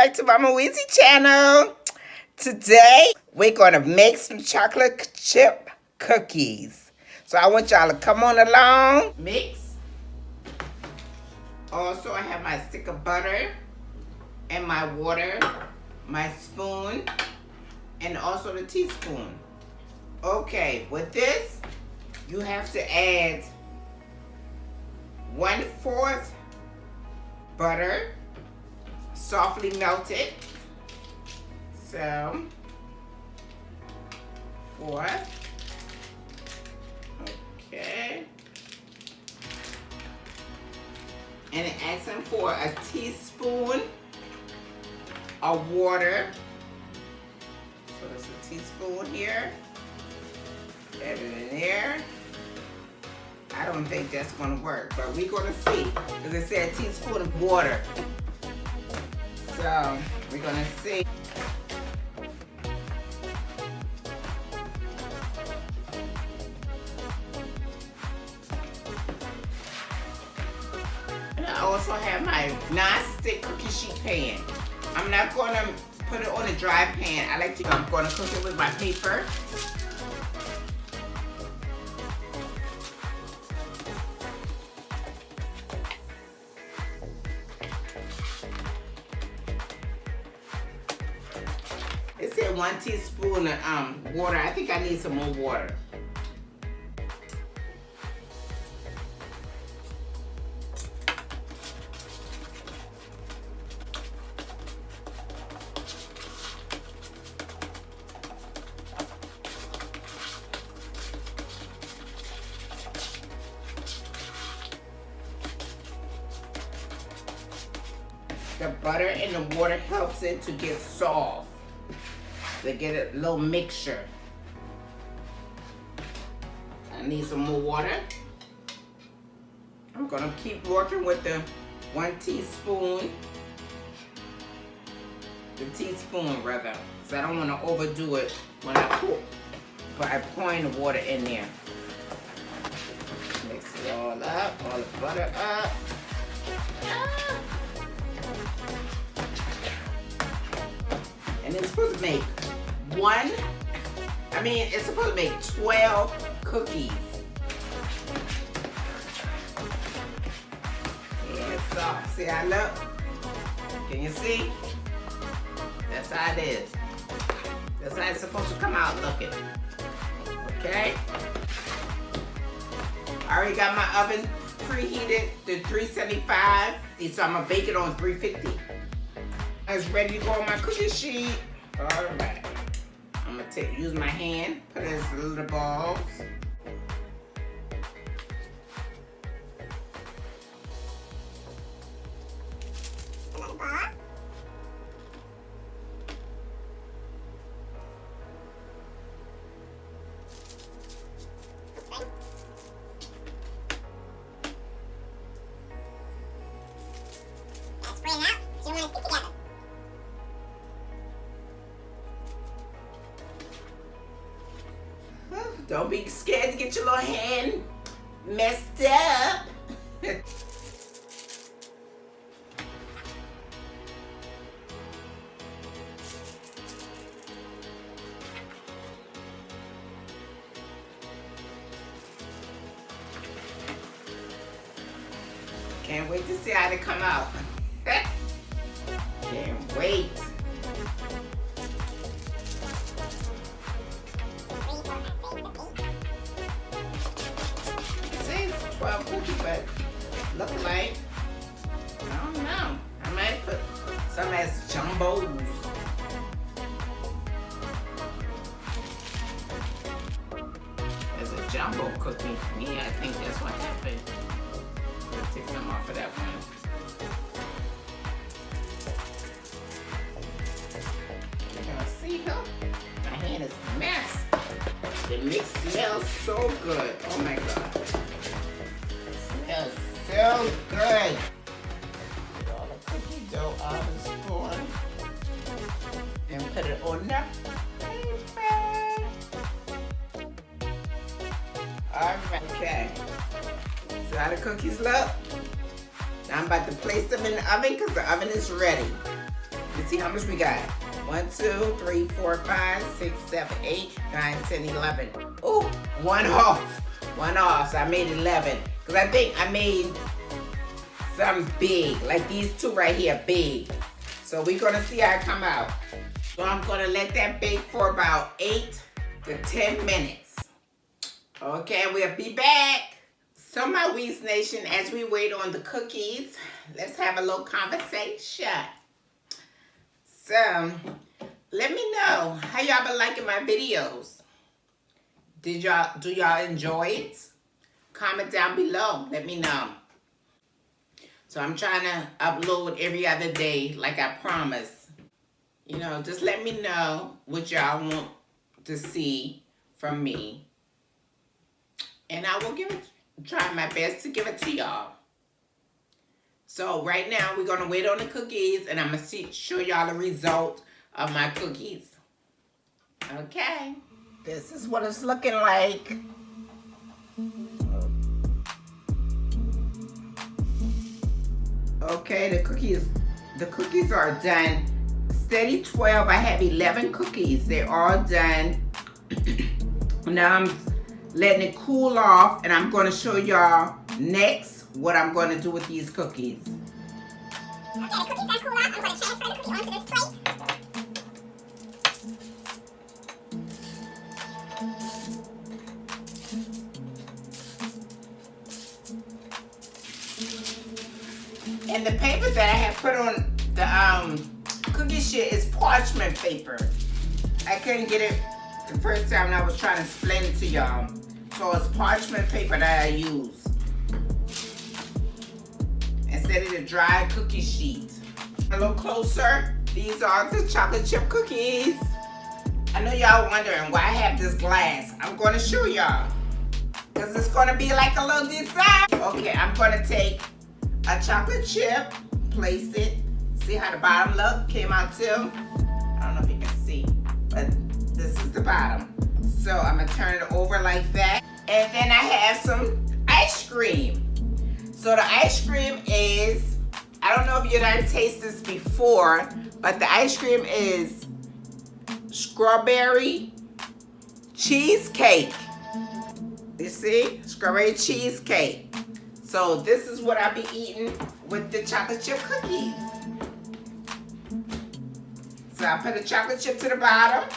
back to Mama Weesie channel. Today, we're going to make some chocolate chip cookies. So I want y'all to come on along. Mix. Also, I have my stick of butter and my water, my spoon, and also the teaspoon. Okay, with this, you have to add 1/4 butter, softly melted. So, 4. Okay. And asking for a teaspoon of water. So there's a teaspoon here. Add it in there. I don't think that's gonna work, but we're gonna see. Because it said a teaspoon of water. So we're gonna see. And I also have my non-stick cookie sheet pan. I'm not gonna put it on a dry pan. I'm gonna cook it with my paper. It said 1 teaspoon of water. I think I need some more water. The butter and the water helps it to get soft. To get a little mixture. I need some more water. I'm gonna keep working with the 1 teaspoon. The teaspoon rather. Because I don't want to overdo it when I cook. But I'm pouring the water in there. Mix it all up, all the butter up. And it's supposed to make it's supposed to make 12 cookies. Yeah, it's soft. See how I look? Can you see? That's how it is. That's how it's supposed to come out looking. Okay? I already got my oven preheated to 375. So I'm gonna bake it on 350. It's ready to go on my cookie sheet. All right. I'm gonna use my hand, put it as little balls. Spread it out. You want to stick together. Don't be scared to get your little hand messed up. Can't wait to see how they come out. Can't wait. It says 12 cookies, but look like, I don't know. I might put some as jumbos. As a jumbo cookie. Yeah, I think that's what happened. I'll take some off of that one. You're gonna see her. My hand is a mess. The mix smells so good. Oh my God. It smells so good. Get all the cookie dough out of the spoon. And put it on the paper. Alright, okay. So how the cookies look? Now I'm about to place them in the oven because the oven is ready. Let's see how much we got. 1, 2, 3, 4, 5, 6, 7, 8, 9, 10, 11. Ooh, one off. One off, so I made 11. Because I think I made some big, like these two right here, big. So we're gonna see how it come out. So I'm gonna let that bake for about 8 to 10 minutes. Okay, we'll be back. So my Weesie Nation, as we wait on the cookies, let's have a little conversation. So, let me know how y'all been liking my videos. Do y'all enjoy it? Comment down below, let me know. So I'm trying to upload every other day like I promised. You know, just let me know what y'all want to see from me. And I will try my best to give it to y'all. So right now we're gonna wait on the cookies and I'm gonna show y'all the result of my cookies. Okay. This is what it's looking like. Okay, the cookies are done. Steady 12, I have 11 cookies. They're all done. Now I'm letting it cool off and I'm gonna show y'all next what I'm gonna do with these cookies. Okay, the cookies are cooled off. I'm gonna transfer the cookie onto this plate. And the paper that I have put on the cookie sheet is parchment paper. I couldn't get it the first time I was trying to explain it to y'all. So it's parchment paper that I use instead of the dry cookie sheet. A little closer. These are the chocolate chip cookies. I know y'all wondering why I have this glass. I'm going to show y'all. Because it's going to be like a little design. Okay, I'm going to take a chocolate chip, place it. See how the bottom look? Came out too. I don't know if you can see, but this is the bottom. So I'm going to turn it over like that. And then I have some ice cream. So the ice cream is, I don't know if you done tasted this before, but the ice cream is strawberry cheesecake. You see? Strawberry cheesecake. So this is what I'll be eating with the chocolate chip cookies. So I put the chocolate chip to the bottom.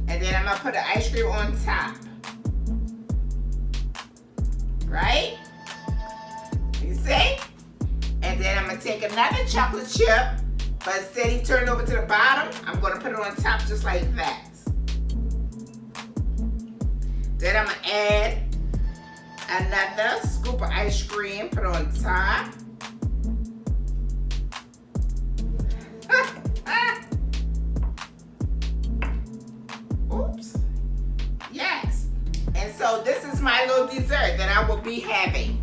And then I'm gonna put the ice cream on top. Right? You see? And then I'm gonna take another chocolate chip, but instead of turn over to the bottom, I'm gonna put it on top just like that. Then I'm gonna add another scoop of ice cream, put it on top. Oops. Yes. And so this is my little dessert that I will be having.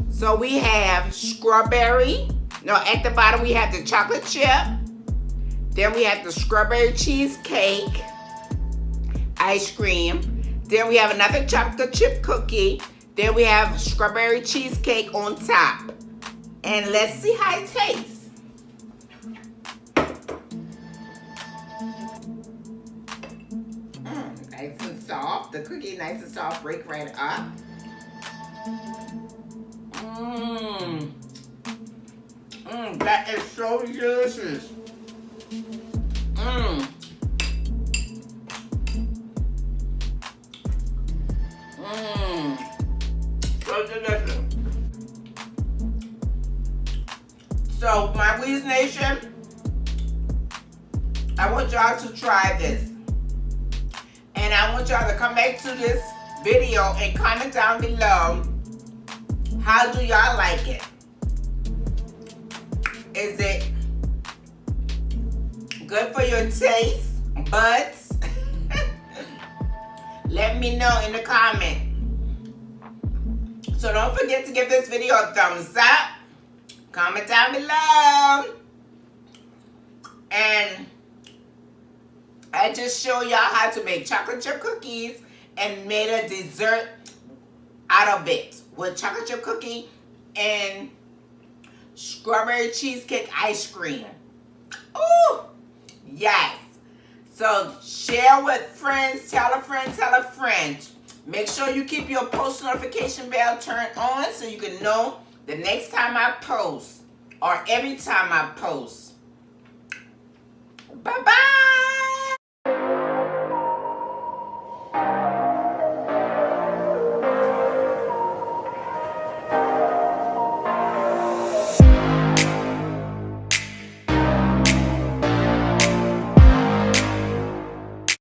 So we have strawberry. No, at the bottom we have the chocolate chip. Then we have the strawberry cheesecake ice cream. Then we have another chocolate chip cookie. Then we have strawberry cheesecake on top. And let's see how it tastes. Nice and soft. The cookie nice and soft, break right up. That is so delicious. So delicious. So my Weesie Nation, I want y'all to try this. And I want y'all to come back to this video and comment down below, how do y'all like it? Is it good for your taste buds? Let me know in the comment. So don't forget to give this video a thumbs up. Comment down below. And I just show y'all how to make chocolate chip cookies and made a dessert out of it with chocolate chip cookie and strawberry cheesecake ice cream. Ooh, yes. So share with friends, tell a friend, tell a friend. Make sure you keep your post notification bell turned on so you can know the next time I post or every time I post. Bye-bye.